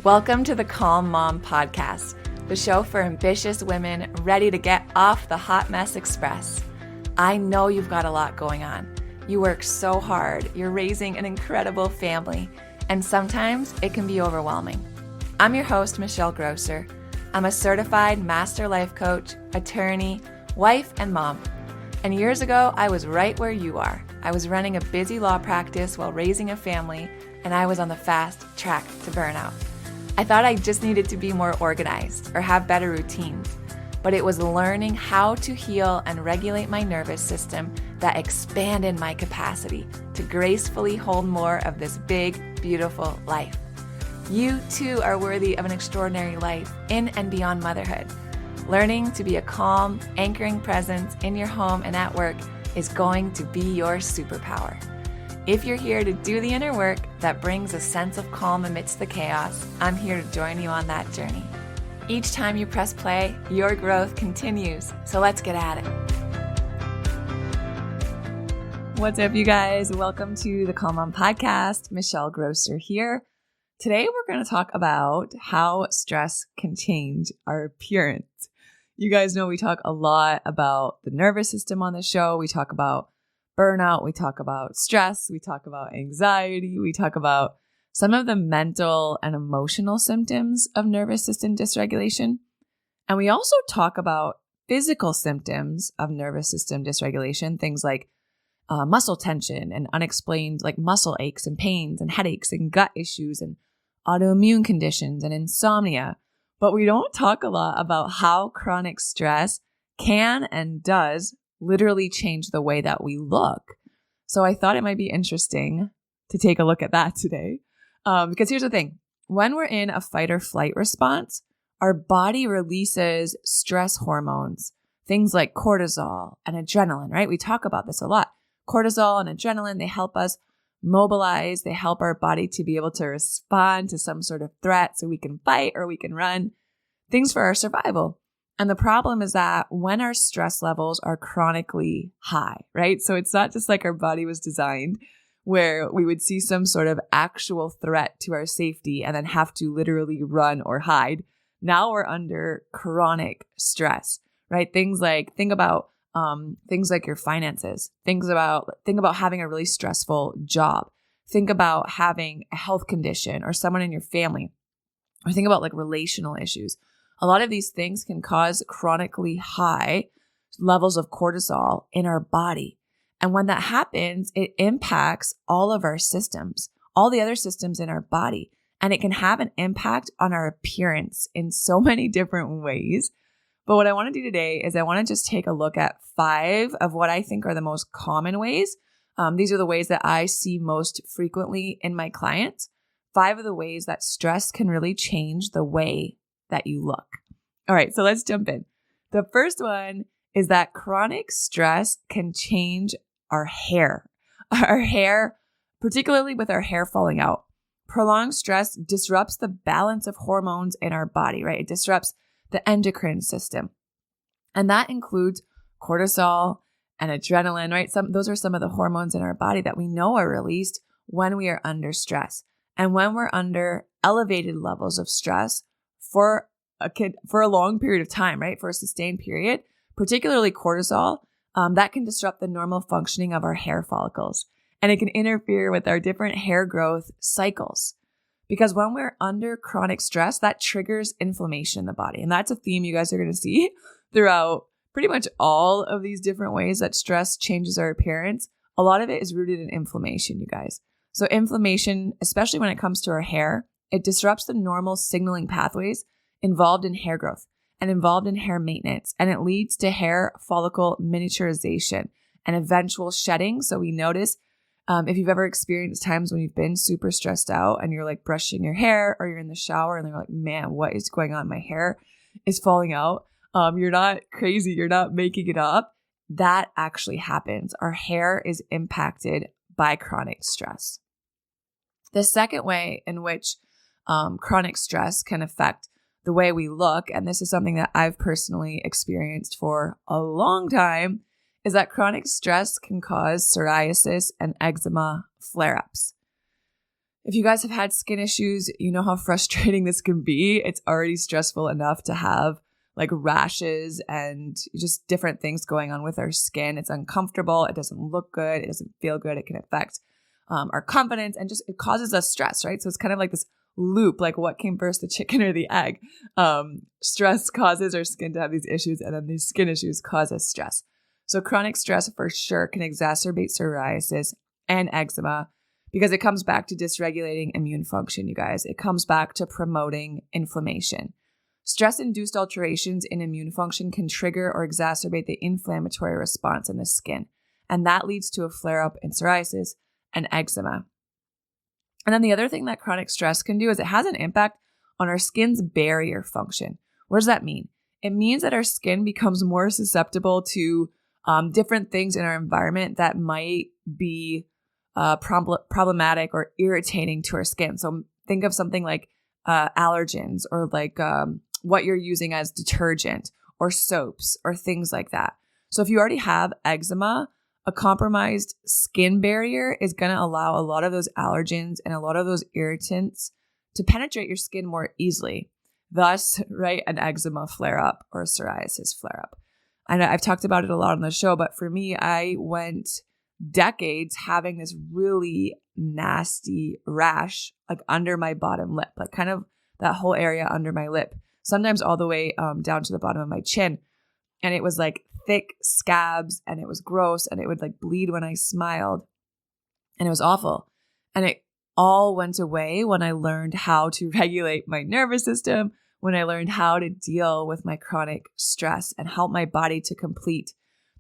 Welcome to the Calm Mom Podcast, the show for ambitious women ready to get off the hot mess express. I know you've got a lot going on. You work so hard, you're raising an incredible family, and sometimes it can be overwhelming. I'm your host, Michelle Grosser. I'm a certified master life coach, attorney, wife, and mom. And years ago, I was right where you are. I was running a busy law practice while raising a family, and I was on the fast track to burnout. I thought I just needed to be more organized or have better routines, but it was learning how to heal and regulate my nervous system that expanded my capacity to gracefully hold more of this big, beautiful life. You too are worthy of an extraordinary life in and beyond motherhood. Learning to be a calm, anchoring presence in your home and at work is going to be your superpower. If you're here to do the inner work that brings a sense of calm amidst the chaos, I'm here to join you on that journey. Each time you press play, your growth continues. So let's get at it. What's up, you guys? Welcome to the Calm Mom Podcast. Michelle Grosser here. Today, we're going to talk about how stress can change our appearance. You guys know we talk a lot about the nervous system on the show. We talk about burnout, we talk about stress, we talk about anxiety, we talk about some of the mental and emotional symptoms of nervous system dysregulation. And we also talk about physical symptoms of nervous system dysregulation, things like muscle tension and unexplained like muscle aches and pains and headaches and gut issues and autoimmune conditions and insomnia. But we don't talk a lot about how chronic stress can and does literally change the way that we look. So I thought it might be interesting to take a look at that today. Because here's the thing. When we're in a fight or flight response, our body releases stress hormones, things like cortisol and adrenaline, right? We talk about this a lot. Cortisol and adrenaline, they help us mobilize. They help our body to be able to respond to some sort of threat so we can fight or we can run, things for our survival. And the problem is that when our stress levels are chronically high, right? So it's not just like our body was designed where we would see some sort of actual threat to our safety and then have to literally run or hide. Now we're under chronic stress, right? Think about your finances. Think about having a really stressful job. Think about having a health condition or someone in your family, or think about like relational issues. A lot of these things can cause chronically high levels of cortisol in our body. And when that happens, it impacts all of our systems, all the other systems in our body. And it can have an impact on our appearance in so many different ways. But what I want to do today is I want to just take a look at 5 of what I think are the most common ways. These are the ways that I see most frequently in my clients. 5 of the ways that stress can really change the way that you look. All right, so let's jump in. The first one is that chronic stress can change our hair. Our hair, particularly with our hair falling out. Prolonged stress disrupts the balance of hormones in our body, right? It disrupts the endocrine system. And that includes cortisol and adrenaline, right? Those are some of the hormones in our body that we know are released when we are under stress. And when we're under elevated levels of stress for a long period of time, right? For a sustained period, particularly cortisol, that can disrupt the normal functioning of our hair follicles. And it can interfere with our different hair growth cycles. Because when we're under chronic stress, that triggers inflammation in the body. And that's a theme you guys are going to see throughout pretty much all of these different ways that stress changes our appearance. A lot of it is rooted in inflammation, you guys. So inflammation, especially when it comes to our hair, it disrupts the normal signaling pathways involved in hair growth and involved in hair maintenance. And it leads to hair follicle miniaturization and eventual shedding. So we notice if you've ever experienced times when you've been super stressed out and you're like brushing your hair or you're in the shower and you're like, man, what is going on? My hair is falling out. You're not crazy. You're not making it up. That actually happens. Our hair is impacted by chronic stress. The second way in which chronic stress can affect the way we look, and this is something that I've personally experienced for a long time, is that chronic stress can cause psoriasis and eczema flare-ups. If you guys have had skin issues, you know how frustrating this can be. It's already stressful enough to have like rashes and just different things going on with our skin. It's uncomfortable. It doesn't look good. It doesn't feel good. It can affect our confidence and just it causes us stress, right? So it's kind of like this loop, like what came first, the chicken or the egg? Stress causes our skin to have these issues, and then these skin issues cause us stress. So chronic stress for sure can exacerbate psoriasis and eczema because it comes back to dysregulating immune function, you guys. It comes back to promoting inflammation. Stress-induced alterations in immune function can trigger or exacerbate the inflammatory response in the skin, and that leads to a flare-up in psoriasis and eczema. And then the other thing that chronic stress can do is it has an impact on our skin's barrier function. What does that mean? It means that our skin becomes more susceptible to different things in our environment that might be problematic or irritating to our skin. So think of something like allergens or like what you're using as detergent or soaps or things like that. So if you already have eczema, a compromised skin barrier is going to allow a lot of those allergens and a lot of those irritants to penetrate your skin more easily. Thus, right, an eczema flare-up or a psoriasis flare-up. And I've talked about it a lot on the show, but for me, I went decades having this really nasty rash like under my bottom lip, like kind of that whole area under my lip, sometimes all the way down to the bottom of my chin. And it was like thick scabs and it was gross and it would like bleed when I smiled and it was awful. And it all went away when I learned how to regulate my nervous system, when I learned how to deal with my chronic stress and help my body to complete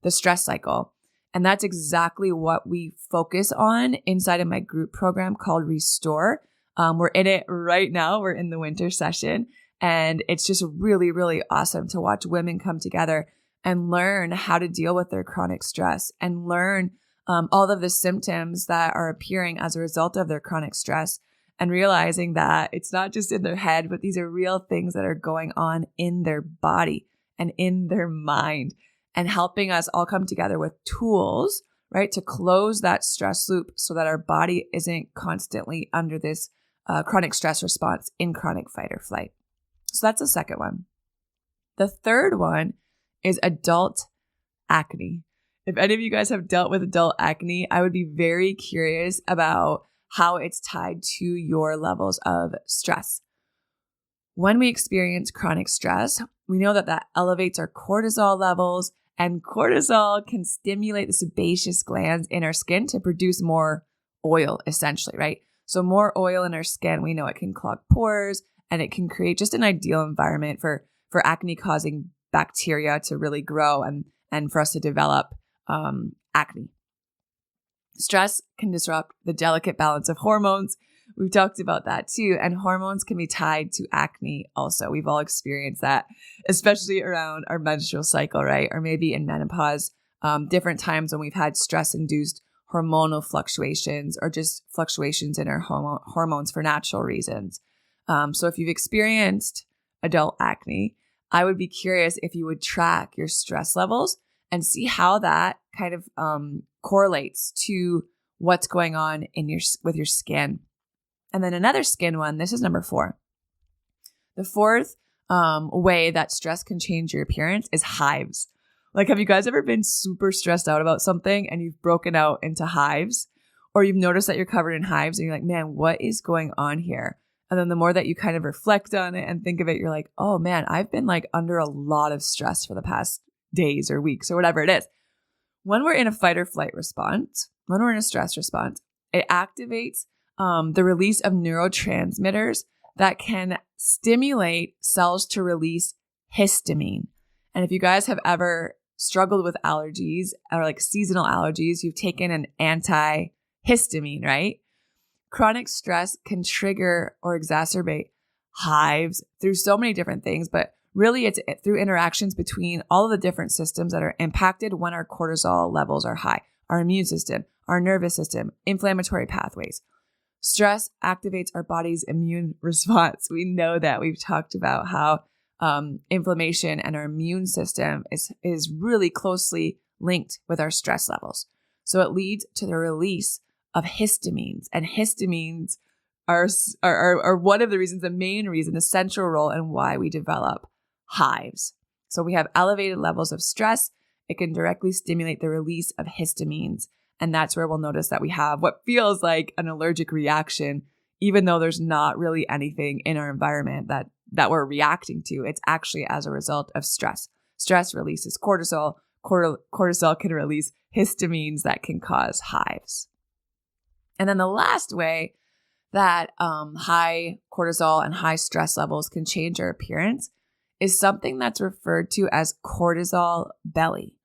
the stress cycle. And that's exactly what we focus on inside of my group program called Restore. We're in it right now. We're in the winter session. And it's just really, really awesome to watch women come together and learn how to deal with their chronic stress and learn all of the symptoms that are appearing as a result of their chronic stress and realizing that it's not just in their head, but these are real things that are going on in their body and in their mind, and helping us all come together with tools, right, to close that stress loop so that our body isn't constantly under this chronic stress response in chronic fight or flight. So that's the second one. The third one is adult acne. If any of you guys have dealt with adult acne, I would be very curious about how it's tied to your levels of stress. When we experience chronic stress, we know that that elevates our cortisol levels, and cortisol can stimulate the sebaceous glands in our skin to produce more oil, essentially, right? So more oil in our skin, we know it can clog pores and it can create just an ideal environment for acne-causing bacteria to really grow and for us to develop acne. Stress can disrupt the delicate balance of hormones. We've talked about that too. And hormones can be tied to acne also. We've all experienced that, especially around our menstrual cycle, right? Or maybe in menopause, different times when we've had stress-induced hormonal fluctuations or just fluctuations in our hormones for natural reasons. So if you've experienced adult acne, I would be curious if you would track your stress levels and see how that kind of correlates to what's going on with your skin. And then another skin one, this is number 4. The fourth way that stress can change your appearance is hives. Like, have you guys ever been super stressed out about something and you've broken out into hives? Or you've noticed that you're covered in hives and you're like, man, what is going on here? And then the more that you kind of reflect on it and think of it, you're like, oh man, I've been like under a lot of stress for the past days or weeks or whatever it is. When we're in a fight or flight response, when we're in a stress response, it activates the release of neurotransmitters that can stimulate cells to release histamine. And if you guys have ever struggled with allergies or like seasonal allergies, you've taken an antihistamine, right? Chronic stress can trigger or exacerbate hives through so many different things, but really it's through interactions between all of the different systems that are impacted when our cortisol levels are high: our immune system, our nervous system, inflammatory pathways. Stress activates our body's immune response. We know that. We've talked about how inflammation and our immune system is really closely linked with our stress levels. So it leads to the release of histamines, and histamines are one of the reasons, the main reason, the central role in why we develop hives. So we have elevated levels of stress. It can directly stimulate the release of histamines. And that's where we'll notice that we have what feels like an allergic reaction, even though there's not really anything in our environment that we're reacting to. It's actually as a result of stress. Stress releases cortisol. Cortisol can release histamines that can cause hives. And then the last way that high cortisol and high stress levels can change our appearance is something that's referred to as cortisol belly.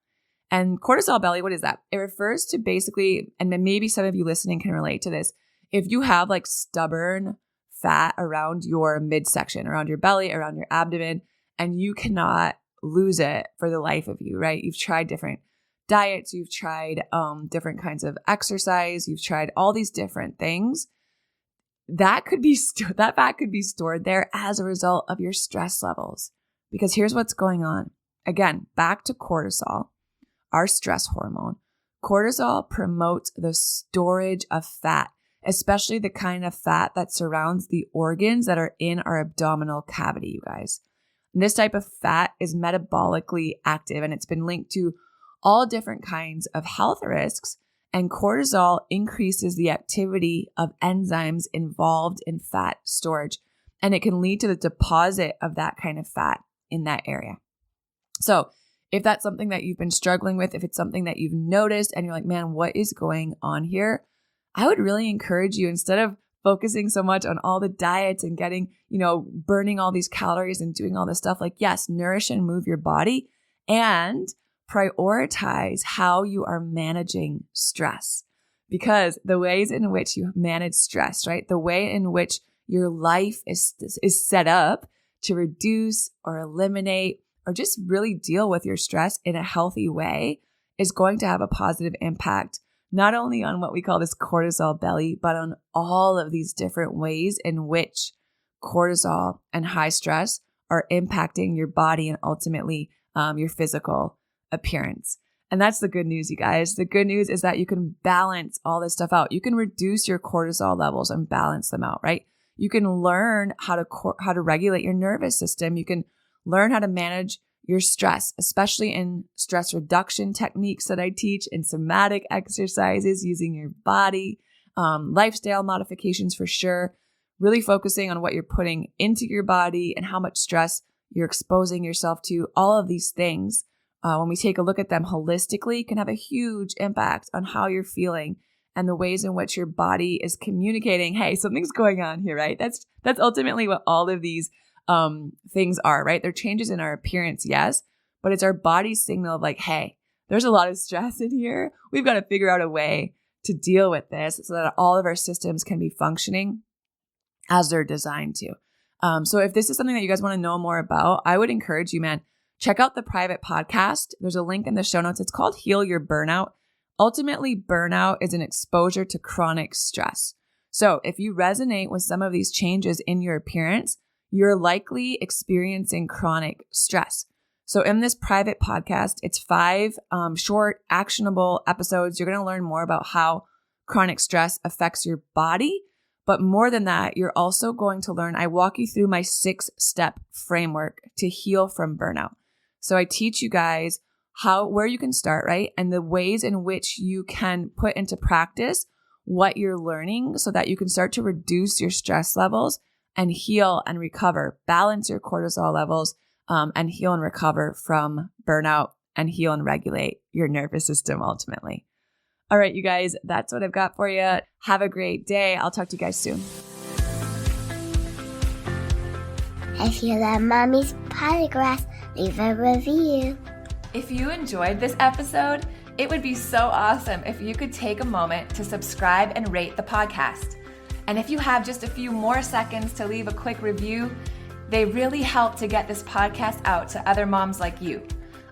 And cortisol belly, what is that? It refers to basically, and then maybe some of you listening can relate to this, if you have like stubborn fat around your midsection, around your belly, around your abdomen, and you cannot lose it for the life of you, right? You've tried different diets, you've tried different kinds of exercise, you've tried all these different things. That fat could be stored there as a result of your stress levels. Because here's what's going on. Again, back to cortisol, our stress hormone. Cortisol promotes the storage of fat, especially the kind of fat that surrounds the organs that are in our abdominal cavity, you guys. And this type of fat is metabolically active, and it's been linked to all different kinds of health risks. And cortisol increases the activity of enzymes involved in fat storage, and it can lead to the deposit of that kind of fat in that area. So if that's something that you've been struggling with, if it's something that you've noticed and you're like, man, what is going on here? I would really encourage you, instead of focusing so much on all the diets and getting, burning all these calories and doing all this stuff, like, yes, nourish and move your body and prioritize how you are managing stress. Because the ways in which you manage stress, right? The way in which your life is set up to reduce or eliminate or just really deal with your stress in a healthy way is going to have a positive impact, not only on what we call this cortisol belly, but on all of these different ways in which cortisol and high stress are impacting your body and ultimately your physical appearance. And that's the good news, you guys. The good news is that you can balance all this stuff out. You can reduce your cortisol levels and balance them out, right? You can learn how to regulate your nervous system. You can learn how to manage your stress, especially in stress reduction techniques that I teach, in somatic exercises using your body, lifestyle modifications for sure, really focusing on what you're putting into your body and how much stress you're exposing yourself to. All of these things, when we take a look at them holistically, can have a huge impact on how you're feeling and the ways in which your body is communicating, hey, something's going on here, right? That's ultimately what all of these things are, right? They're changes in our appearance, yes, but it's our body's signal of like, hey, there's a lot of stress in here. We've got to figure out a way to deal with this so that all of our systems can be functioning as they're designed to. So if this is something that you guys want to know more about, I would encourage you, man, check out the private podcast. There's a link in the show notes. It's called Heal Your Burnout. Ultimately, burnout is an exposure to chronic stress. So if you resonate with some of these changes in your appearance, you're likely experiencing chronic stress. So in this private podcast, it's 5 short, actionable episodes. You're going to learn more about how chronic stress affects your body. But more than that, you're also going to learn, I walk you through my 6-step framework to heal from burnout. So I teach you guys where you can start, right? And the ways in which you can put into practice what you're learning so that you can start to reduce your stress levels and heal and recover, balance your cortisol levels, and heal and recover from burnout and heal and regulate your nervous system ultimately. All right, you guys, that's what I've got for you. Have a great day. I'll talk to you guys soon. If you love Mommy's Polygraphs, leave a review. If you enjoyed this episode, it would be so awesome if you could take a moment to subscribe and rate the podcast. And if you have just a few more seconds to leave a quick review, they really help to get this podcast out to other moms like you.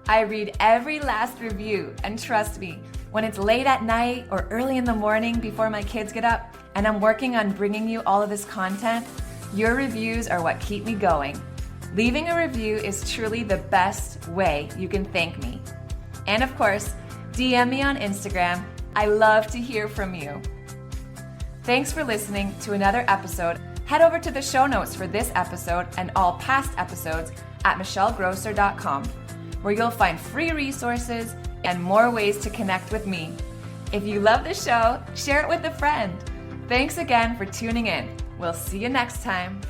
I read every last review, and trust me, when it's late at night or early in the morning before my kids get up and I'm working on bringing you all of this content, your reviews are what keep me going. Leaving a review is truly the best way you can thank me. And of course, DM me on Instagram. I love to hear from you. Thanks for listening to another episode. Head over to the show notes for this episode and all past episodes at michellegrosser.com, where you'll find free resources and more ways to connect with me. If you love the show, share it with a friend. Thanks again for tuning in. We'll see you next time.